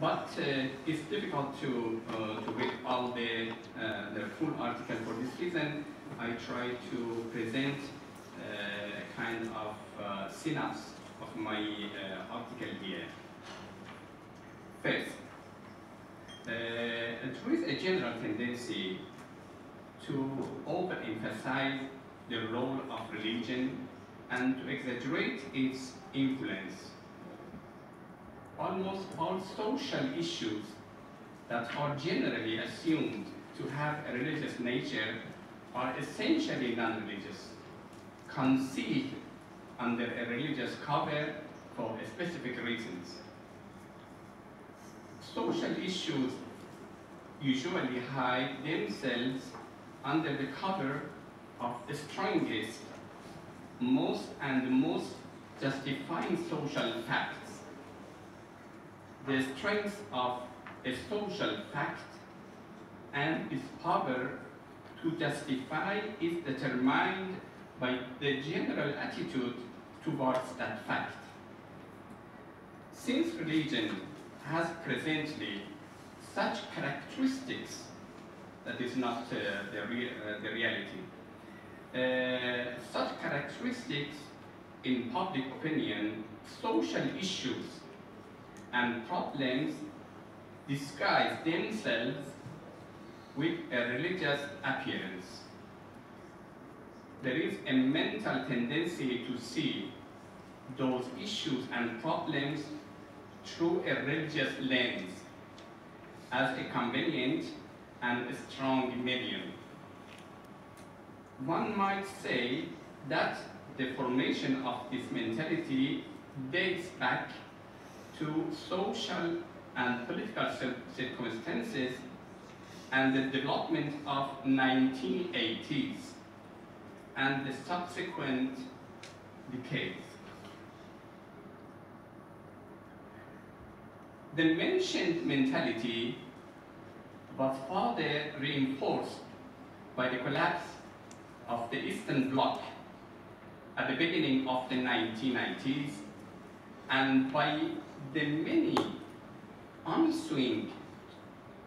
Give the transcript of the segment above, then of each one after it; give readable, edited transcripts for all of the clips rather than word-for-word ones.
but it's difficult to read all the full article. For this reason, I try to present a kind of synopsis of my article here. First, there is a general tendency to overemphasize the role of religion and to exaggerate its influence. Almost all social issues that are generally assumed to have a religious nature are essentially non-religious, concealed under a religious cover for specific reasons. Social issues usually hide themselves under the cover of the strongest, most justifying social facts. The strength of a social fact and its power to justify is determined by the general attitude towards that fact. Since religion has presently such characteristics, that is not the reality, such characteristics in public opinion, social issues and problems disguise themselves with a religious appearance. There is a mental tendency to see those issues and problems through a religious lens as a convenient and a strong medium. One might say that the formation of this mentality dates back to social and political circumstances and the development of 1980s and the subsequent decades. The mentioned mentality was further reinforced by the collapse of the Eastern Bloc at the beginning of the 1990s and by the many ensuing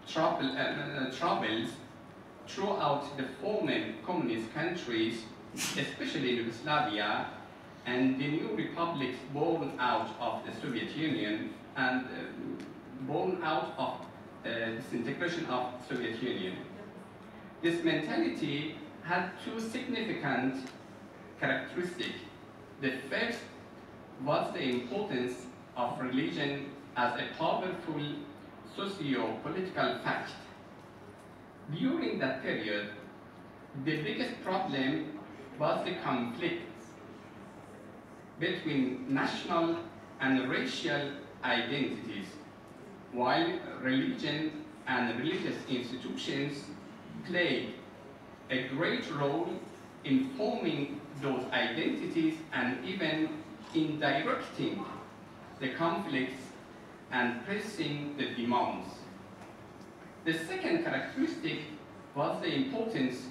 troubles throughout the former communist countries, especially Yugoslavia, and the new republics born out of the Soviet Union and born out of disintegration of Soviet Union. This mentality had two significant characteristics. The first was the importance of religion as a powerful socio-political fact. During that period, the biggest problem was the conflict between national and racial identities, while religion and religious institutions played a great role in forming those identities and even in directing the conflicts and pressing the demands. The second characteristic was the importance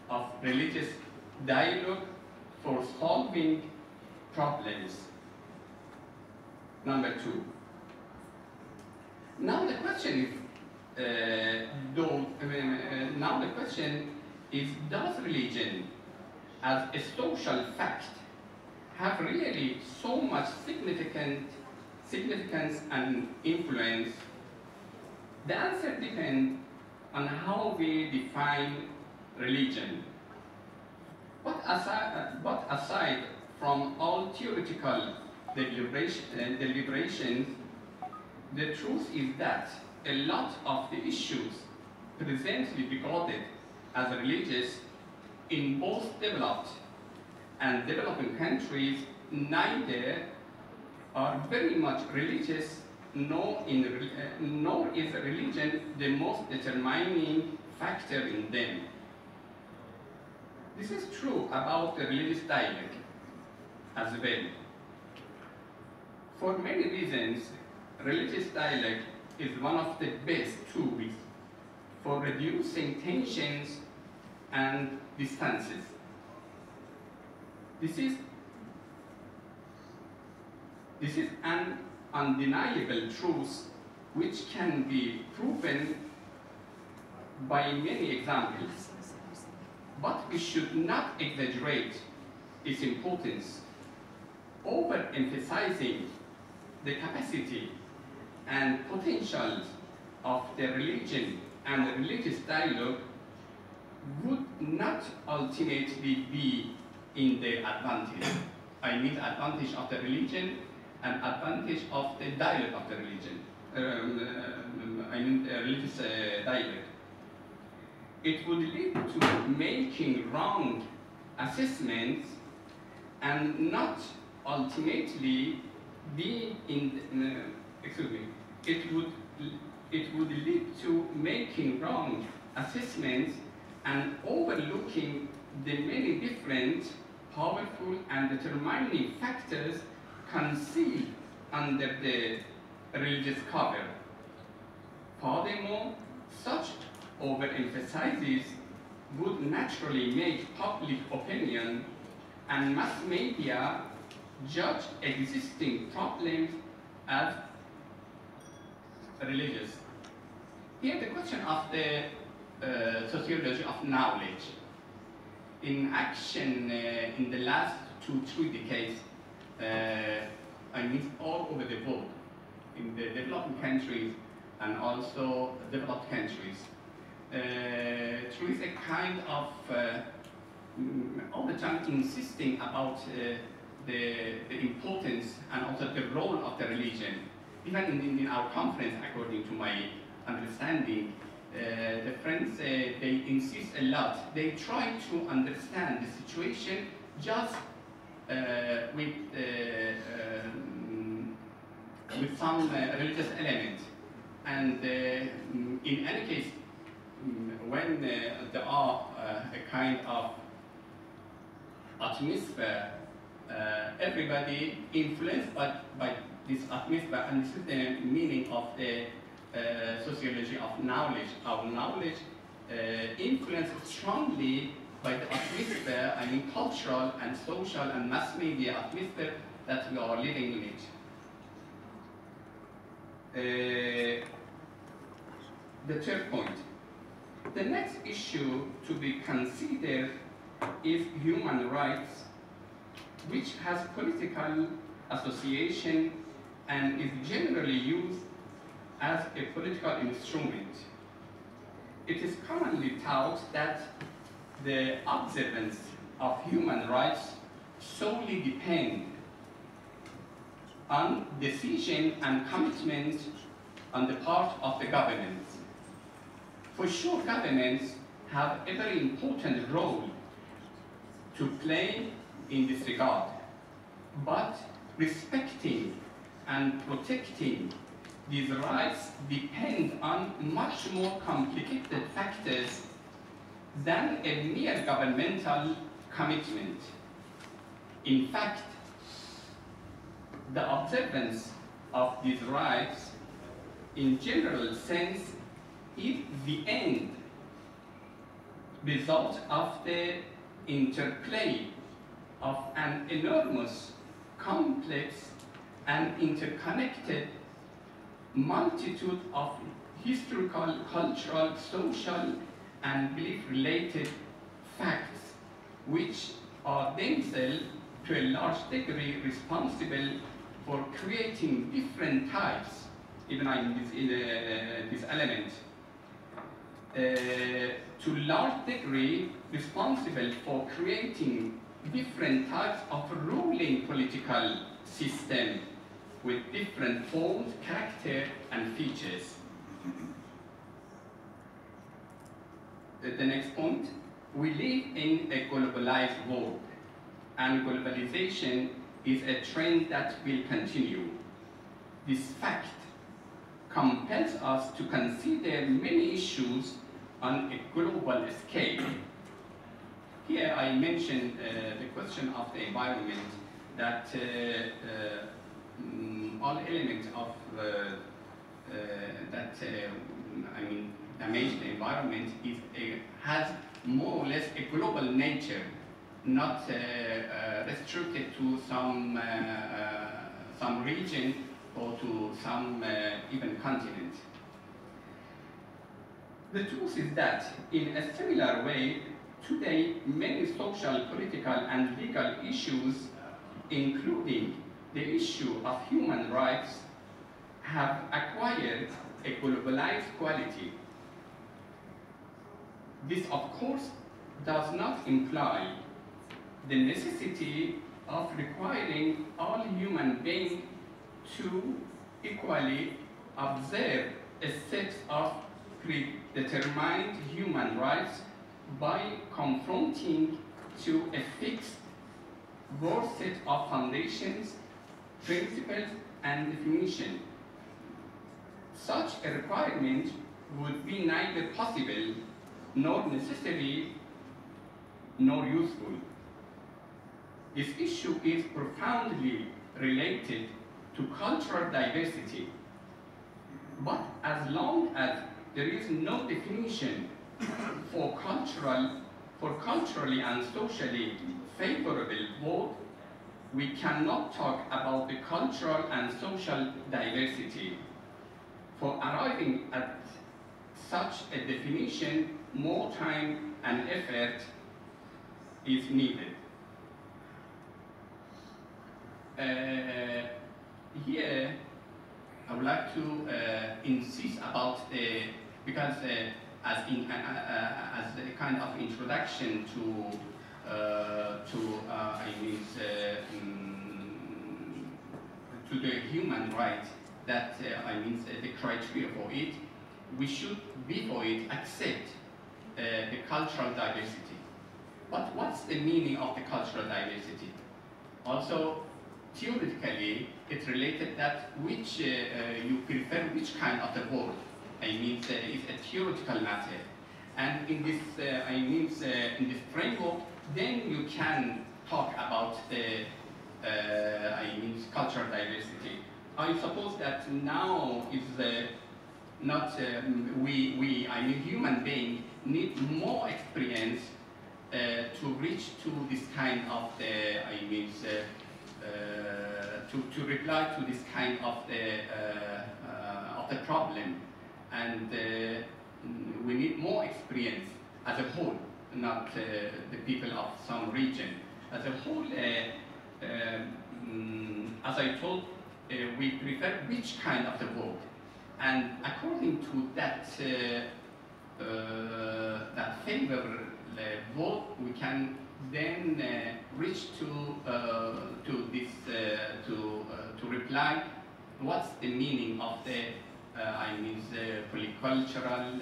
of religious dialogue for solving problems. Number two. Now the question is, does religion as a social fact have really so much significance and influence? The answer depends on how we define religion. But aside from all theoretical deliberations, the truth is that a lot of the issues presently regarded as religious in both developed and developing countries neither are very much religious, nor is religion the most determining factor in them. This is true about the religious dialogue as well. For many reasons, religious dialogue is one of the best tools for reducing tensions and distances. This is an undeniable truth which can be proven by many examples, but we should not exaggerate its importance. Overemphasizing the capacity and potential of the religion and the religious dialogue would not ultimately be in their advantage. I mean advantage of the religion and advantage of the dialogue of the religion. Religious dialogue. It would lead to making wrong assessments and not ultimately be in, it would lead to making wrong assessments and overlooking the many different powerful and determining factors concealed under the religious cover. Furthermore, such overemphasizes would naturally make public opinion and mass media judge existing problems as religious. Here the question of the sociology of knowledge. In action in the last 2-3 decades, all over the world, in the developing countries and also developed countries, there is a kind of all the time insisting about the importance and also the role of the religion. Even in our conference, according to my understanding, the friends, they insist a lot. They try to understand the situation just with some religious element. And in any case, when there are a kind of atmosphere, everybody influenced by this atmosphere, and this is the meaning of the sociology of knowledge. Our knowledge influenced strongly by the atmosphere, cultural and social and mass media atmosphere that we are living in it. The third point. The next issue to be considered is human rights, which has political association and is generally used as a political instrument. It is commonly taught that the observance of human rights solely depend on decision and commitment on the part of the government. For sure, governments have a very important role to play in this regard, but respecting and protecting these rights depend on much more complicated factors than a mere governmental commitment. In fact, the observance of these rights in general sense is the end result of the interplay of an enormous, complex, and interconnected multitude of historical, cultural, social, and belief-related facts, which are themselves to a large degree responsible for creating different types, even this element, to large degree responsible for creating different types of ruling political system with different forms, character, and features. The next point, we live in a globalized world, and globalization is a trend that will continue. This fact compels us to consider many issues on a global scale. Here I mentioned the question of the environment, that all elements of damage the environment has more or less a global nature, not restricted to some region or to some even continent. The truth is that, in a similar way, today many social, political, and legal issues, including the issue of human rights, have acquired a globalized quality. This, of course, does not imply the necessity of requiring all human beings to equally observe a set of predetermined human rights by confronting to a fixed broad set of foundations, principles, and definitions. Such a requirement would be neither possible nor necessary nor useful. This issue is profoundly related to cultural diversity. But as long as there is no definition for culturally and socially favorable vote, we cannot talk about the cultural and social diversity. For arriving at such a definition, more time and effort is needed. Here, I would like to insist about the, because as a kind of introduction to the human right, that the criteria for it, we should before it accept the cultural diversity. But what's the meaning of the cultural diversity? Also, theoretically, it's related that which you prefer which kind of the word. It's a theoretical matter. And in this, in this framework, then you can talk about the, cultural diversity. I suppose that now is not, human beings need more experience to reach to this kind of the, to reply to this kind of the problem, and we need more experience as a whole, not the people of some region. As a whole, as I told, we prefer which kind of the vote, and according to that that favorable vote, we can then reach to this to reply what's the meaning of the the polycultural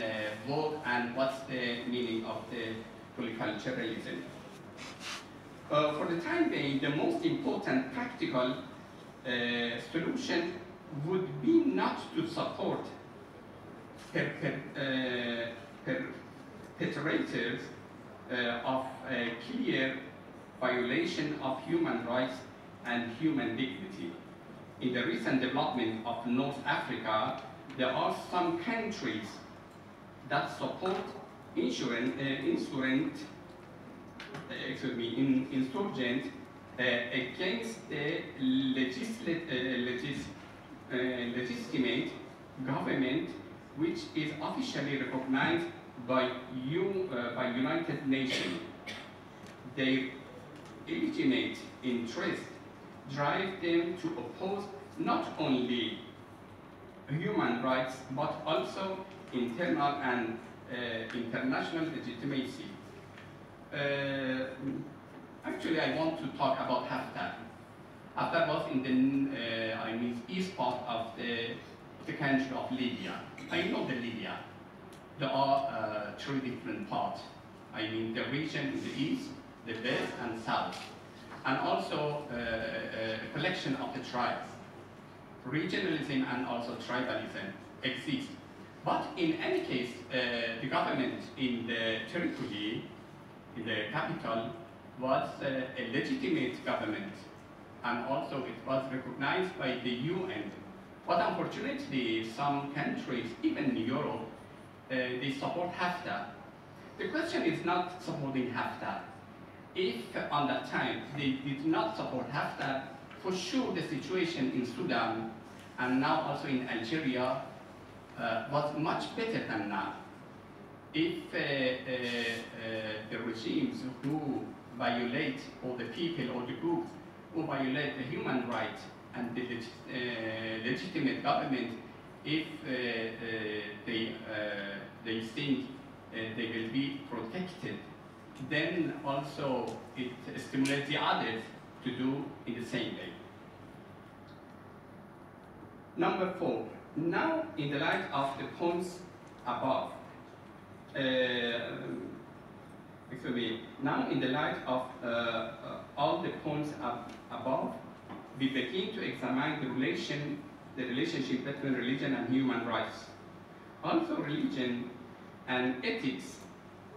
vote, and what's the meaning of the polyculturalism. For the time being, the most important practical solution would be not to support perpetrators of a clear violation of human rights and human dignity. In the recent development of North Africa, there are some countries that support insurgent against the legitimate government, which is officially recognized by United Nations. Their legitimate interest drive them to oppose not only human rights, but also internal and international legitimacy. Actually, I want to talk about Haftar. Haftar was in the east part of the country of Libya. I know the Libya. There are three different parts. The region in the east, the west, and south. And also a collection of the tribes. Regionalism and also tribalism exist. But in any case, the government in the territory, in the capital, was a legitimate government. And also it was recognized by the UN. But unfortunately, some countries, even in Europe, they support Haftar. The question is not supporting Haftar. If on that time they did not support Haftar, for sure the situation in Sudan and now also in Algeria, was much better than now. If the regimes who violate, or the people or the groups who violate the human rights and the legitimate government, if they think they will be protected, then also it stimulates the others to do in the same way. Number 4, now in the light of the points above, now in the light of all the points above, we begin to examine the relationship between religion and human rights. Also, religion and ethics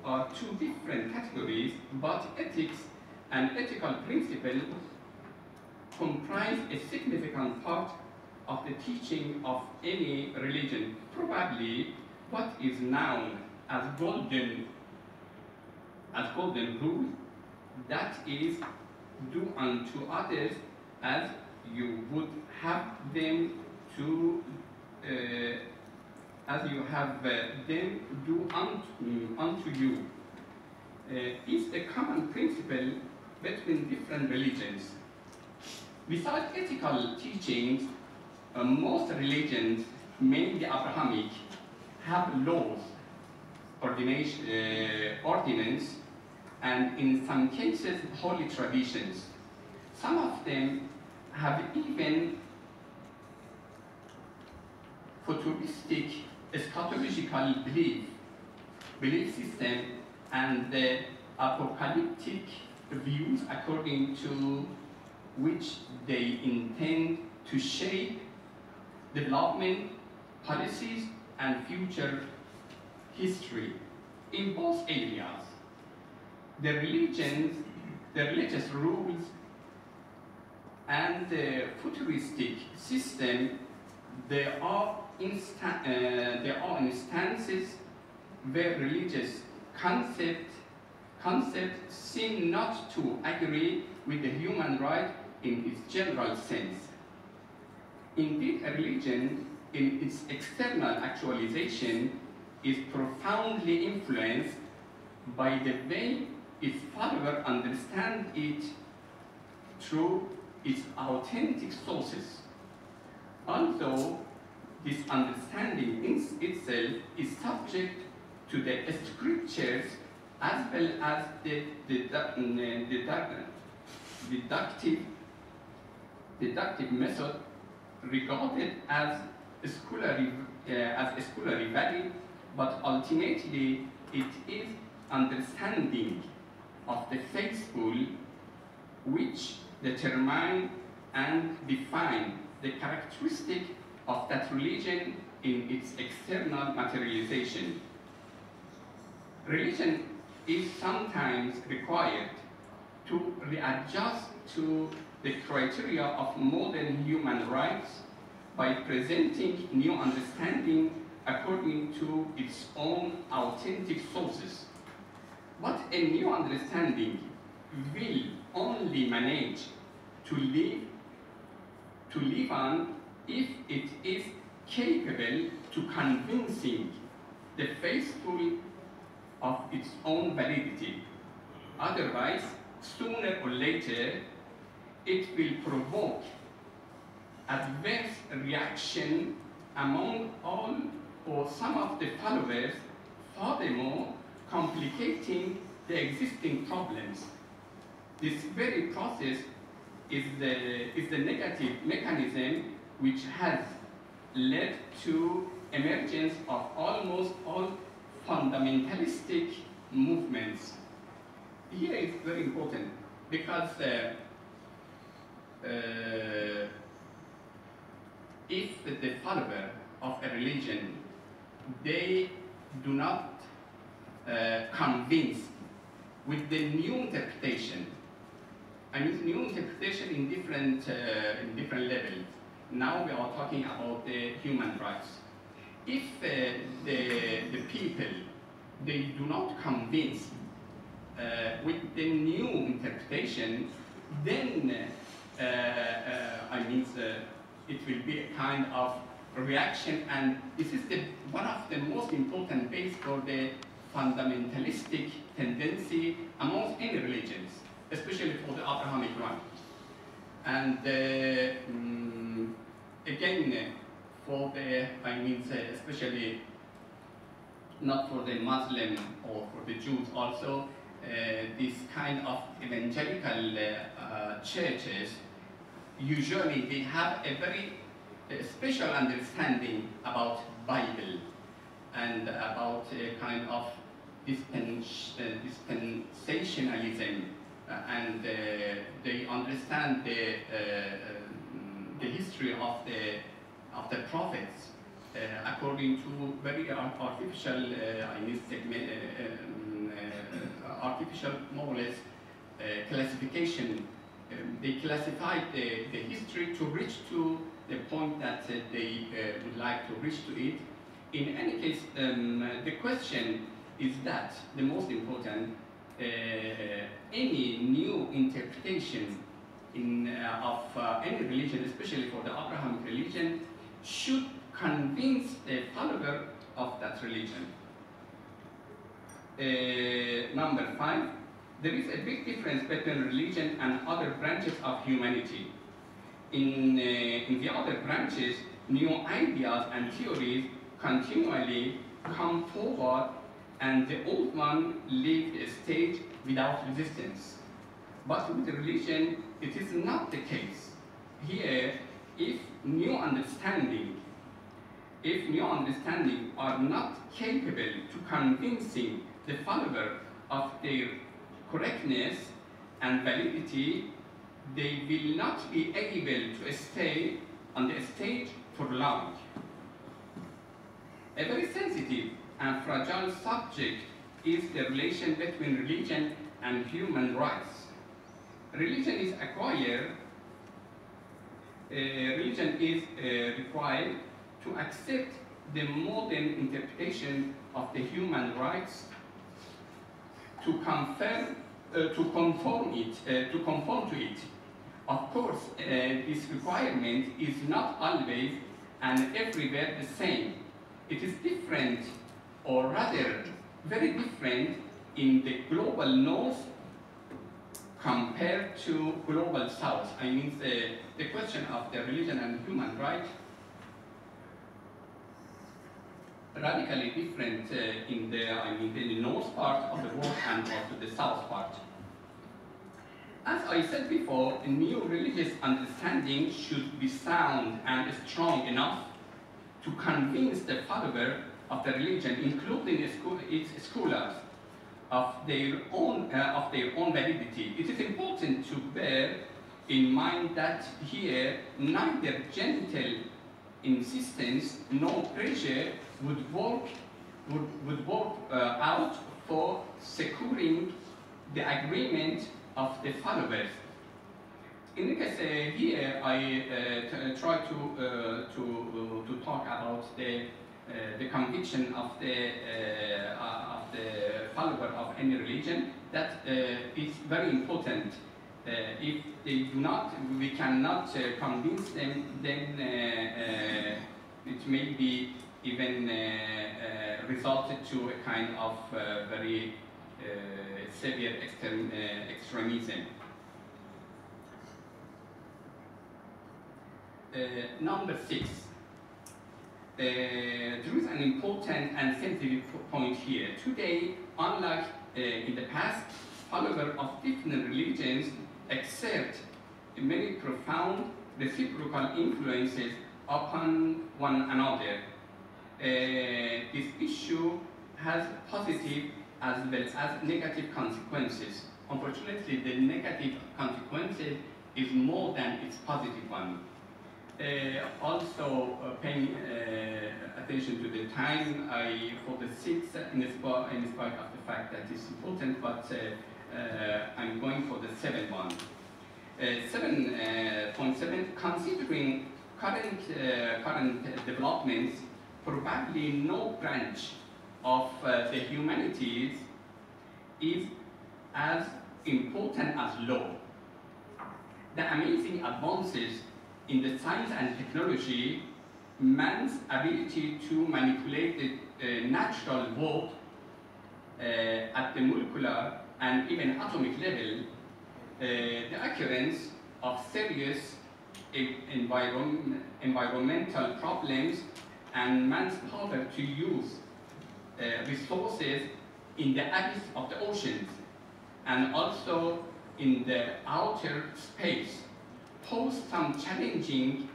are two different categories, but ethics and ethical principles comprise a significant part of the teaching of any religion, probably what is known as golden rule, that is, do unto others as you would have them to, as you have them do unto you, is a common principle between different religions. Besides ethical teachings, most religions, mainly Abrahamic, have laws, ordinance, and in some cases, holy traditions. Some of them have even futuristic eschatological belief system and the apocalyptic views according to which they intend to shape development, policies, and future history. In both areas, the religious rules and the futuristic system, there are instances where religious concepts seem not to agree with the human right in its general sense. Indeed, a religion in its external actualization is profoundly influenced by the way its followers understand it through its authentic sources. Although this understanding in itself is subject to the scriptures as well as the deductive method regarded as scholarly valid, but ultimately it is understanding of the faithful which determine and define the characteristic of that religion in its external materialization. Religion is sometimes required to readjust to the criteria of modern human rights by presenting new understanding according to its own authentic sources. But a new understanding will only manage to live on if it is capable to convincing the faithful of its own validity. Otherwise, sooner or later, it will provoke adverse reaction among all or some of the followers, furthermore complicating the existing problems. This very process is the negative mechanism which has led to emergence of almost all fundamentalistic movements. Here is very important because if the follower of a religion, they do not convince with the new interpretation. I mean, new interpretation in different levels. Now we are talking about the human rights. If the people, they do not convince with the new interpretation, then it will be a kind of reaction, and this is one of the most important base for the fundamentalistic tendency amongst any religions, especially for the Abrahamic one. And again, for the, especially not for the Muslim or for the Jews also, this kind of evangelical churches, usually they have a very special understanding about Bible and about a kind of dispensationalism, and they understand the history of the prophets according to very artificial, artificial more or less classification. They classified the history to reach to the point that they would like to reach to it. In any case, the question is that the most important, any new interpretation of any religion, especially for the Abrahamic religion, should convince the follower of that religion. Number 5, there is a big difference between religion and other branches of humanity. In the other branches, new ideas and theories continually come forward, and the old one leave the stage without resistance. But with religion, it is not the case. Here, if new understanding are not capable to convincing the follower of their correctness and validity, they will not be able to stay on the stage for long. A very sensitive and fragile subject is the relation between religion and human rights. Religion is required to accept the modern interpretation of the human rights, to conform to it. Of course, this requirement is not always and everywhere the same. It is different, or rather very different, in the global north compared to global south. The question of the religion and human rights radically different in the north part of the world and also the south part. As I said before, a new religious understanding should be sound and strong enough to convince the follower of the religion, including its scholars, of their own validity. It is important to bear in mind that here neither gentle insistence nor pressure would work out for securing the agreement of the followers. In the case here, I try to talk about the conviction of the follower of any religion. That is very important. If they do not, we cannot convince them, then it may be even resulted to a kind of very severe extremism. Number 6. There is an important and sensitive point here. Today, unlike in the past, followers of different religions exert many profound reciprocal influences upon one another. This issue has positive as well as negative consequences. Unfortunately, the negative consequences is more than its positive one. Also, paying attention to the time, for the 6th, in spite of the fact that it's important, but I'm going for the 7th one. 7.7, considering current developments, probably no branch of the humanities is as important as law. The amazing advances in the science and technology, man's ability to manipulate the natural world at the molecular and even atomic level, the occurrence of serious environmental problems, and man's power to use resources in the abyss of the oceans and also in the outer space pose some challenging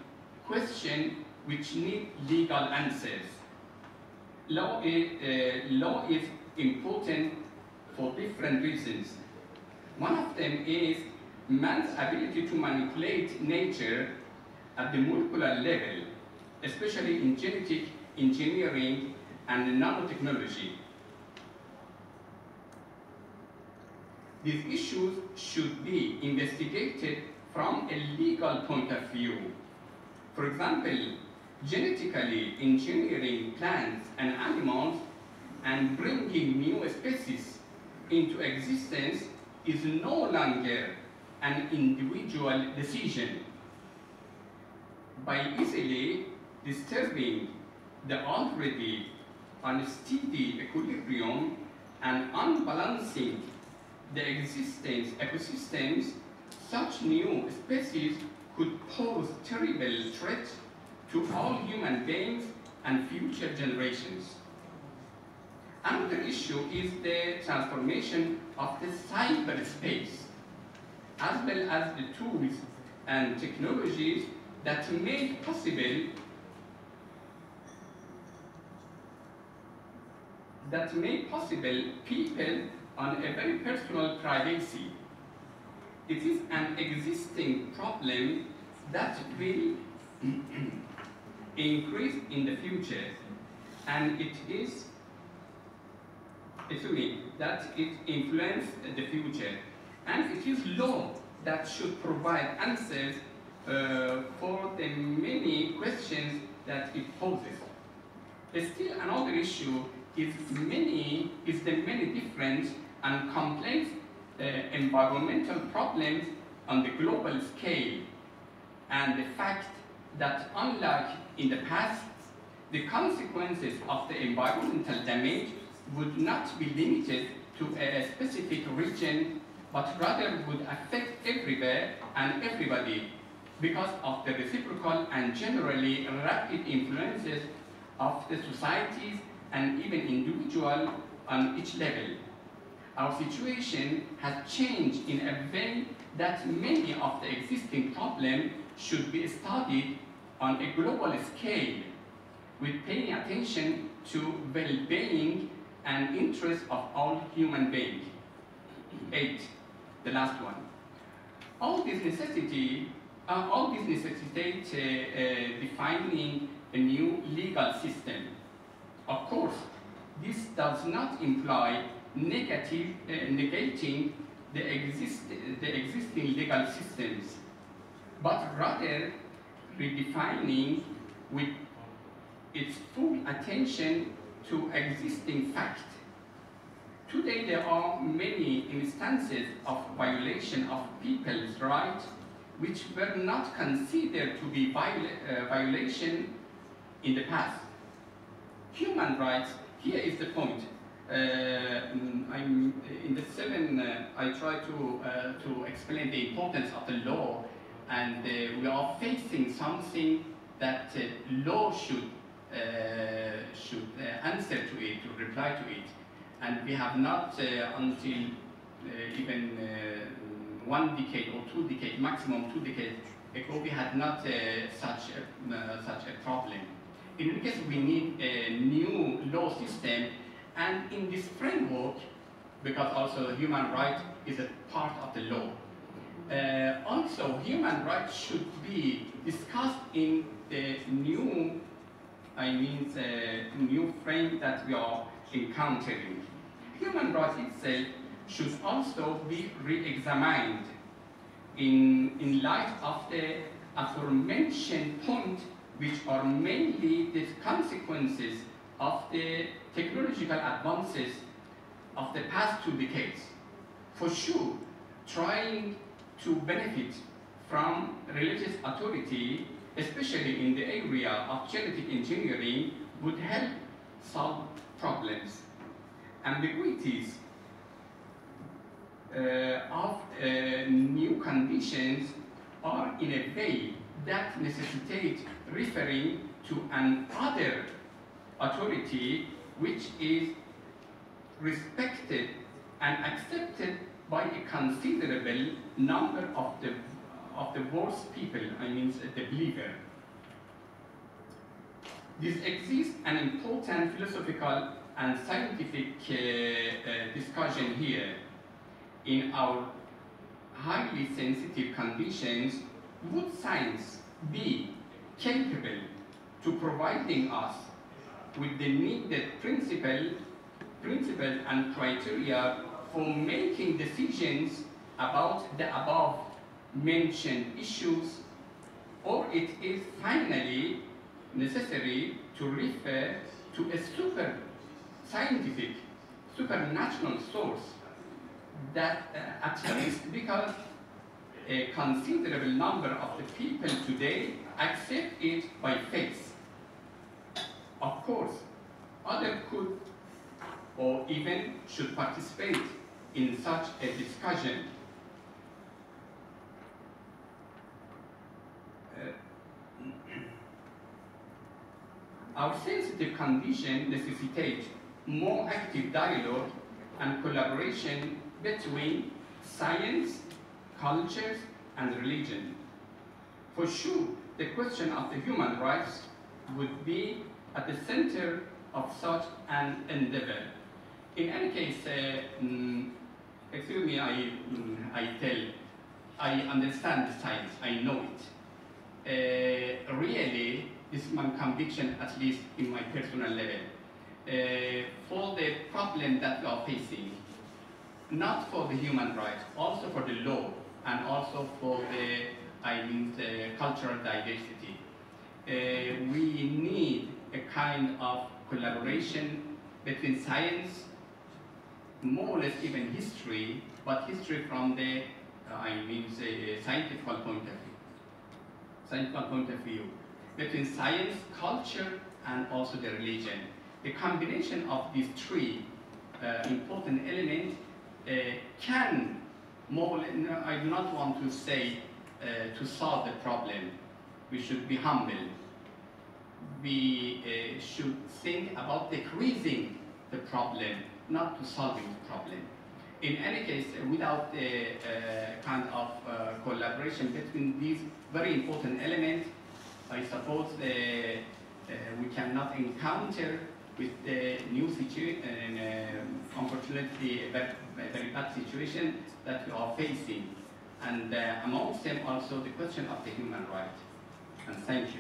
questions which need legal answers. Law is important for different reasons. One of them is man's ability to manipulate nature at the molecular level, especially in genetic engineering and nanotechnology. These issues should be investigated from a legal point of view. For example, genetically engineering plants and animals and bringing new species into existence is no longer an individual decision. By easily disturbing the already unsteady equilibrium and unbalancing the existing ecosystems, such new species could pose terrible threats to all human beings and future generations. Another issue is the transformation of the cyberspace, as well as the tools and technologies that make possible people on a very personal privacy. It is an existing problem that will increase in the future, and it influences the future, and it is law that should provide answers for the many questions that it poses. Still, another issue is the many different and complex environmental problems on the global scale, and the fact that unlike in the past, the consequences of the environmental damage would not be limited to a specific region, but rather would affect everywhere and everybody because of the reciprocal and generally rapid influences of the societies and even individuals on each level. Our situation has changed in a way that many of the existing problems should be studied on a global scale, with paying attention to well-being and interests of all human beings. 8, the last one. All this necessitates defining a new legal system. Of course, this does not imply negating the existing legal systems, but rather redefining with its full attention to existing facts. Today there are many instances of violation of people's rights which were not considered to be violation in the past. Human rights, here is the point. In the 7, I try to explain the importance of the law, and we are facing something that law should answer to it, to reply to it, and we have not until even 1 decade or 2 decades, maximum 2 decades ago, we had not such a problem. In any case, we need a new law system, and in this framework, because also human rights is a part of the law. Also, human rights should be discussed in the new, new frame that we are encountering. Human rights itself should also be re-examined in light of the aforementioned points, which are mainly the consequences of the technological advances of the past 2 decades. For sure, trying to benefit from religious authority, especially in the area of genetic engineering, would help solve problems. Ambiguities of new conditions are in a way that necessitate referring to another authority which is respected and accepted by a considerable number of the world's people, I mean the believer. This exists an important philosophical and scientific discussion here. In our highly sensitive conditions, would science be capable to providing us with the needed principles and criteria for making decisions about the above mentioned issues, or it is finally necessary to refer to a super scientific, supernatural source that at least because a considerable number of the people today accept it by faith. Of course, others could or even should participate in such a discussion. Our sensitive condition necessitates more active dialogue and collaboration between science, cultures, and religion. For sure, the question of the human rights would be at the center of such an endeavor. In any case, excuse me, I understand the science, I know it. Really, this is my conviction, at least in my personal level, for the problem that we are facing, not for the human rights, also for the law, and also for the cultural diversity. We need a kind of collaboration between science, more or less even history, but history from the, scientific point of view. Scientific point of view. Between science, culture, and also the religion. The combination of these three important elements can, more, I do not want to say to solve the problem. We should be humble. We should think about decreasing the problem, not to solving the problem. In any case, without a kind of collaboration between these very important elements, I suppose we cannot encounter with the new situation, unfortunately, a very bad situation that we are facing. And amongst them also the question of the human rights. And thank you.